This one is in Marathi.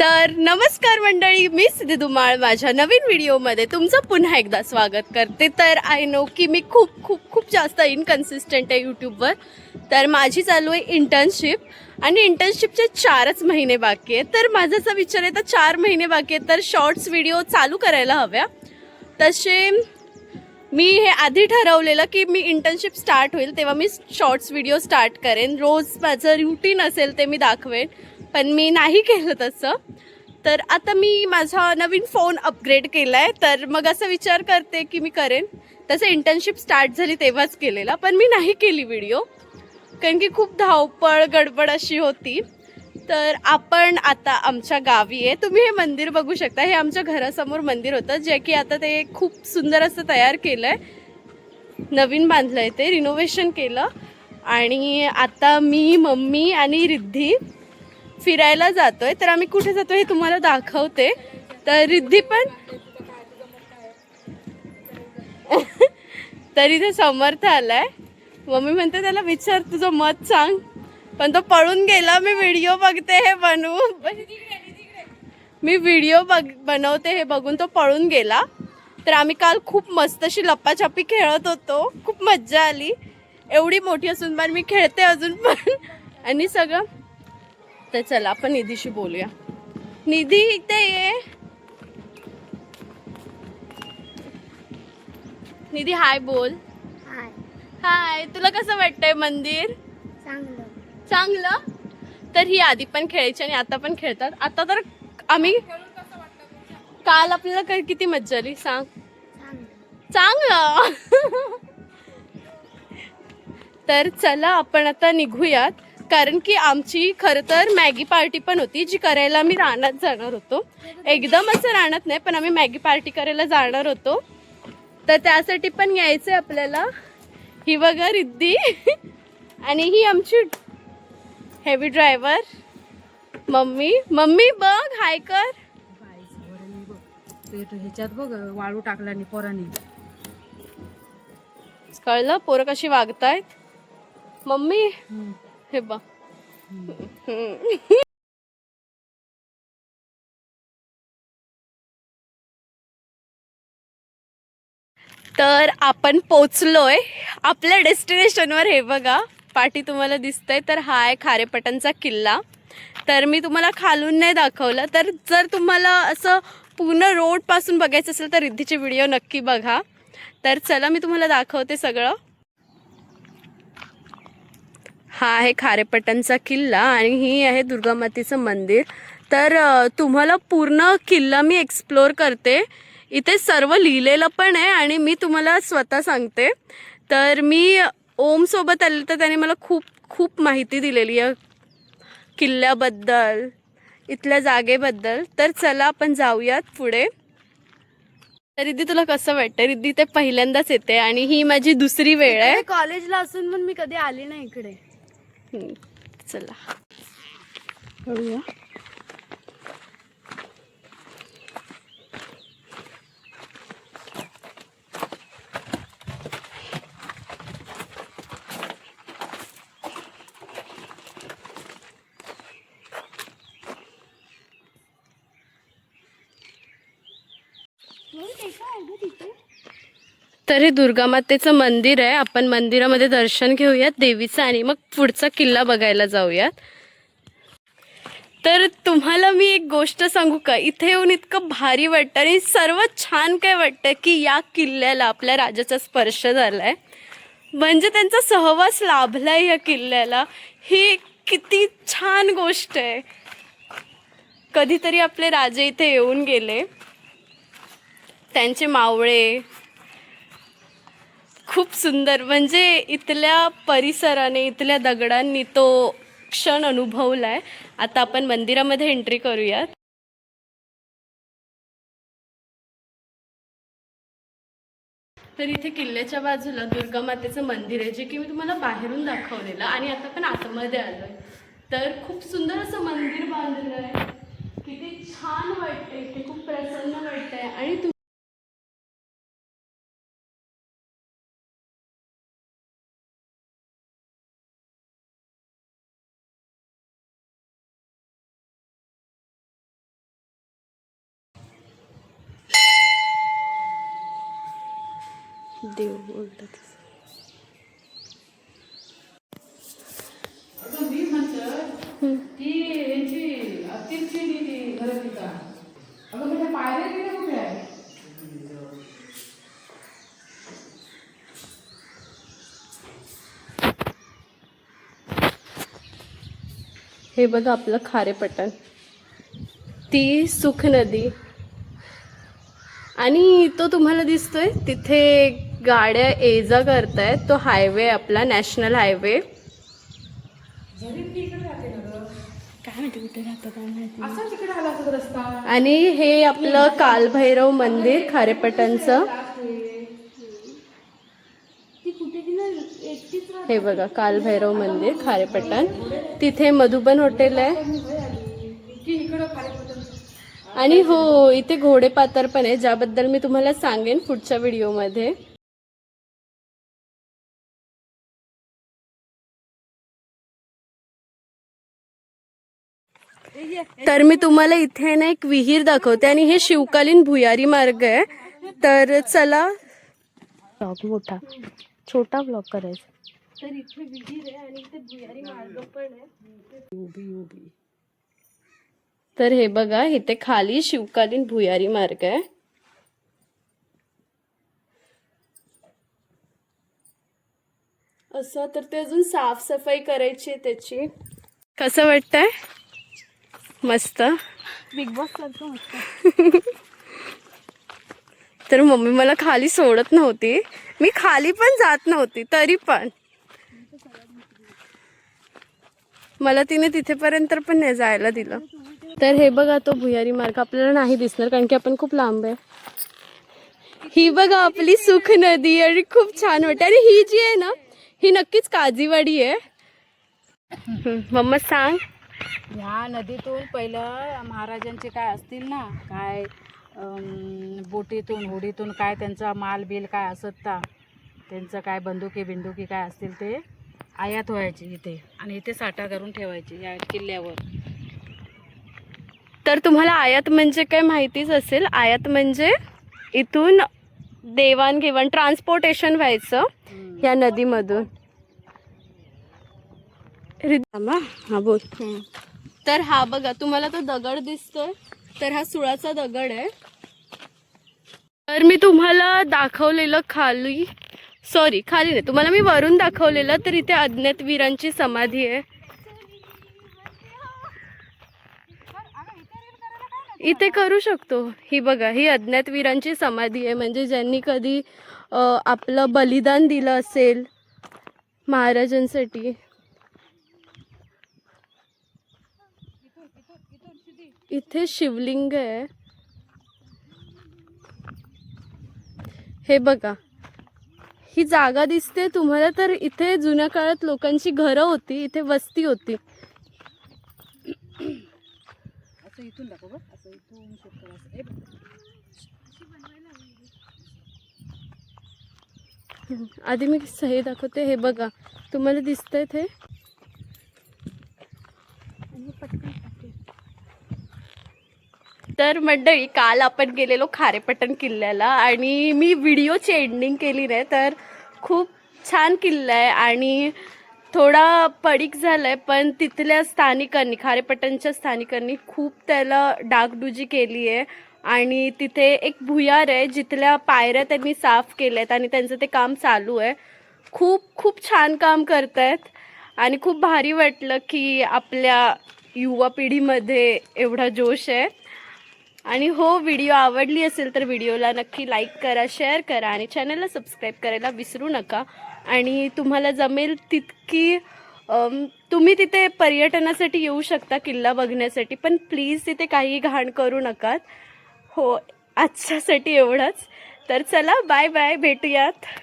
तर नमस्कार मंडळी, मी सिद्धी धुमाळ माझ्या नवीन व्हिडिओमध्ये तुमचं पुन्हा एकदा स्वागत करते. तर आय नो की मी खूप जास्त इनकन्सिस्टंट आहे यूट्यूबवर. तर माझी चालू आहे इंटर्नशिप आणि इंटर्नशिपचे 4च महिने बाकी आहेत. तर माझा असा विचार आहे तर 4 महिने बाकी आहेत तर शॉर्ट्स व्हिडिओ चालू करायला हव्या. तसे मी हे आधी ठरवलेलं की मी इंटर्नशिप स्टार्ट होईल तेव्हा मी शॉर्ट्स व्हिडिओ स्टार्ट करेन, रोज माझं रुटीन असेल ते मी दाखवेन, पण मी नाही केलं तसं. तर आता मी माझा नवीन फोन अपग्रेड केला आहे, तर मग असं विचार करते की मी करेन. तसं इंटर्नशिप स्टार्ट झाली तेव्हाच केलेला, पण मी नाही केली व्हिडिओ कारण की खूप धावपळ गडबड अशी होती. तर आपण आता आमच्या गावी आहे. तुम्ही हे मंदिर बघू शकता. हे आमच्या घरासमोर मंदिर होतं जे की आता ते खूप सुंदर असं तयार केलं आहे, नवीन बांधलं आहे, ते रिनोव्हेशन केलं. आणि आता मी, मम्मी आणि रिद्धी फिरायला जातोय. तर आम्ही कुठे जातोय हे तुम्हाला दाखवते. तर रिद्धी पण तर इथे समर्थ आलाय. मम्मी म्हणते त्याला विचार, तुझं मत सांग, पण तो पळून गेला. मी व्हिडिओ बघते हे मी व्हिडिओ बनवते हे बघून तो पळून गेला. तर आम्ही काल खूप मस्त अशी लप्पाछपी खेळत होतो, खूप मज्जा आली. एवढी मोठी असून पण मी खेळते अजून पण आणि सगळं. तर चला आपण निधीशी बोलूया. निधी इथे ये. निधी हाय बोल. हाय. हाय. तुला कसं वाटतंय मंदिर? चांगलं. चांगलं. तर ही आधी पण खेळायची आणि आता पण खेळतात. आता तर आम्ही काल आपल्याला किती मज्जा आली सांग. चांगलं. तर चला आपण आता निघूयात, कारण की आमची खरं तर मॅगी पार्टी पण होती जी करायला आम्ही रानात जाणार होतो. एकदम असं रानात नाही, पण आम्ही मॅगी पार्टी करायला जाणार होतो. तर त्यासाठी पण यायचंय आपल्याला. ही बघा रिद्धी आणि ही आमची हेवी ड्रायव्हर मम्मी. मम्मी बघ, हाय कर. ह्याच्यात बघ वाळू टाकला नि पोरांनी. कळलं पोरं कशी वागतायत. मम्मी हे बघ. तर आपण पोचलोय आपल्या डेस्टिनेशनवर. हे बघा पाठी तुम्हाला दिसतंय. तर हा आहे खारेपाटणचा किल्ला. तर मी तुम्हाला खालून नाही दाखवलं. तर जर तुम्हाला असं पूर्ण रोड पासून बघायचं असेल तर रिद्धीचे व्हिडिओ नक्की बघा. तर चला मी तुम्हाला दाखवते सगळं. हा आहे खारेपाटणचा किल्ला आणि ही आहे दुर्गामातेचं मंदिर. तर तुम्हाला पूर्ण किल्ला मी एक्सप्लोर करते. इथे सर्व लिहिलेलं पण आहे आणि मी तुम्हाला स्वतः सांगते. तर मी ओम सोबत आले तर त्याने मला खूप माहिती दिलेली आहे किल्ल्याबद्दल, इथल्या जागेबद्दल. तर चला आपण जाऊयात पुढे. तर रिद्धी तुला कसं वाटतं? रिद्धी ते पहिल्यांदाच येते आणि ही माझी दुसरी वेळ आहे. कॉलेजला असून पण मी कधी आली नाही इकडे. चला करूया. तर हे दुर्गामातेचं मंदिर आहे. आपण मंदिरामध्ये दर्शन घेऊयात देवीचं आणि मग पुढचा किल्ला बघायला जाऊयात. तर तुम्हाला मी एक गोष्ट सांगू का, इथे येऊन इतकं भारी वाटतं आणि सर्वात छान काय वाटतं की या किल्ल्याला आपल्या राजाचा स्पर्श झालाय, म्हणजे त्यांचा सहवास लाभलाय या किल्ल्याला. ही किती छान गोष्ट आहे. कधीतरी आपले राजे इथे येऊन गेले, त्यांचे मावळे. खूप सुंदर, म्हणजे इथल्या परिसराने, इथल्या दगडांनी तो क्षण अनुभवलाय. आता आपण मंदिरामध्ये एंट्री करूयात. तर इथे किल्ल्याच्या बाजूला दुर्गामातेचं मंदिर आहे, जे की मी तुम्हाला बाहेरून दाखवलेलं आणि आता पण आतमध्ये आलोय. तर खूप सुंदर असं मंदिर बांधलेलं आहे. किती छान वाटतंय, इथे खूप प्रसन्न वाटतंय. आणि देव बोलतात. हे बघा आपलं खारेपटण, ती सुख नदी, आणि तो तुम्हाला दिसतोय तिथे गाड्या ये जा करतायत. तो हायवे आपला नॅशनल हायवे. काय माहिती कुठे राहतं काय माहिती. आणि हे आपलं कालभैरव मंदिर खारेपटणचं. हे बघा कालभैरव मंदिर खारेपटण. तिथे मधुबन हॉटेल आहे. आणि हो इथे घोडेपातर पण आहे, ज्याबद्दल मी तुम्हाला सांगेन पुढच्या व्हिडिओमध्ये. तर मी तुम्हाला इथे ना एक विहीर दाखवते, आणि हे शिवकालीन भुयारी मार्ग आहे. तर चला, ब्लॉग मोठा छोटा ब्लॉग करायचा. तर इथे विहीर आहे आणि इथे भुयारी मार्ग पण आहे. तर हे बघा इथे खाली शिवकालीन भुयारी मार्ग आहे. असं तर ते अजून साफसफाई करायची आहे त्याची. कसं वाटतंय? मस्त. बिग बॉस सारखं मस्त. तर मम्मी मला खाली सोडत नव्हती, मी खाली पण जात नव्हती, तरी पण मला तिने तिथेपर्यंत पण नाही जायला दिलं. तर हे बघा तो भुयारी मार्ग आपल्याला नाही दिसणार कारण की आपण खूप लांब आहे. ही बघा आपली सुख नदी, आणि खूप छान वाटते. आणि ही जी आहे ना, ही नक्कीच काजीवाडी आहे. मम्मा सांग. ह्या नदीतून पहिलं महाराजांचे काय असतील ना, काय बोटीतून होडीतून काय त्यांचा माल बिल काय असत ना, त्यांचं काय बिंदुकी काय असतील ते आयात व्हायची इथे, आणि इथे साठा करून ठेवायची या किल्ल्यावर. तर तुम्हाला आयात म्हणजे काय माहितीच असेल. आयात म्हणजे इथून देवाणघेवाण ट्रान्सपोर्टेशन व्हायचं या नदीमधून. हा बोल. तर हा बघा तुम्हाला तो दगड दिसतोय, तर हा सुळाचा दगड आहे. तर मी तुम्हाला दाखवलेलं खाली नाही, तुम्हाला मी वरून दाखवलेलं. तर इथे अज्ञात वीरांची समाधी आहे. इथे करू शकतो. ही बघा ही अज्ञात वीरांची समाधी आहे, म्हणजे ज्यांनी कधी आपलं बलिदान दिलं असेल महाराजांसाठी. इथे शिवलिंग आहे. हे बघा ही जागा दिसते तुम्हाला, तर इथे जुन्या काळात लोकांची घरं होती, इथे वस्ती होती. असं इथून दाखव बघ, असं इथून शूट करा. असं हे बघ. आधी मी सही दाखवते. हे बघा तुम्हाला दिसतंय ते. तर मंडळी काल आपण गेलेलो खारेपटण किल्ल्याला, आणि मी व्हिडिओची एंडिंग केली नाही. तर खूप छान किल्ला आहे आणि थोडा पडीक झालाय, पण तिथल्या स्थानिकांनी, खारेपटणच्या स्थानिकांनी खूप त्याला डागडुजी केली आहे. आणि तिथे एक भुयार आहे जिथल्या पायऱ्या त्यांनी साफ केल्यात, आणि त्यांचं ते काम चालू आहे. खूप छान काम करतायत, आणि खूप भारी वाटलं की आपल्या युवा पिढीमध्ये एवढा जोश आहे. आणि हो, व्हिडिओ आवडली असेल तर व्हिडिओला नक्की लाईक करा, शेअर करा, आणि चॅनलला सबस्क्राईब करायला विसरू नका. आणि तुम्हाला जमेल तितकी तुम्ही तिथे पर्यटनासाठी येऊ शकता किल्ला बघण्यासाठी, पण प्लीज तिथे काही घाण करू नका. हो, आजच्यासाठी एवढंच. तर चला बाय बाय, भेटूयात.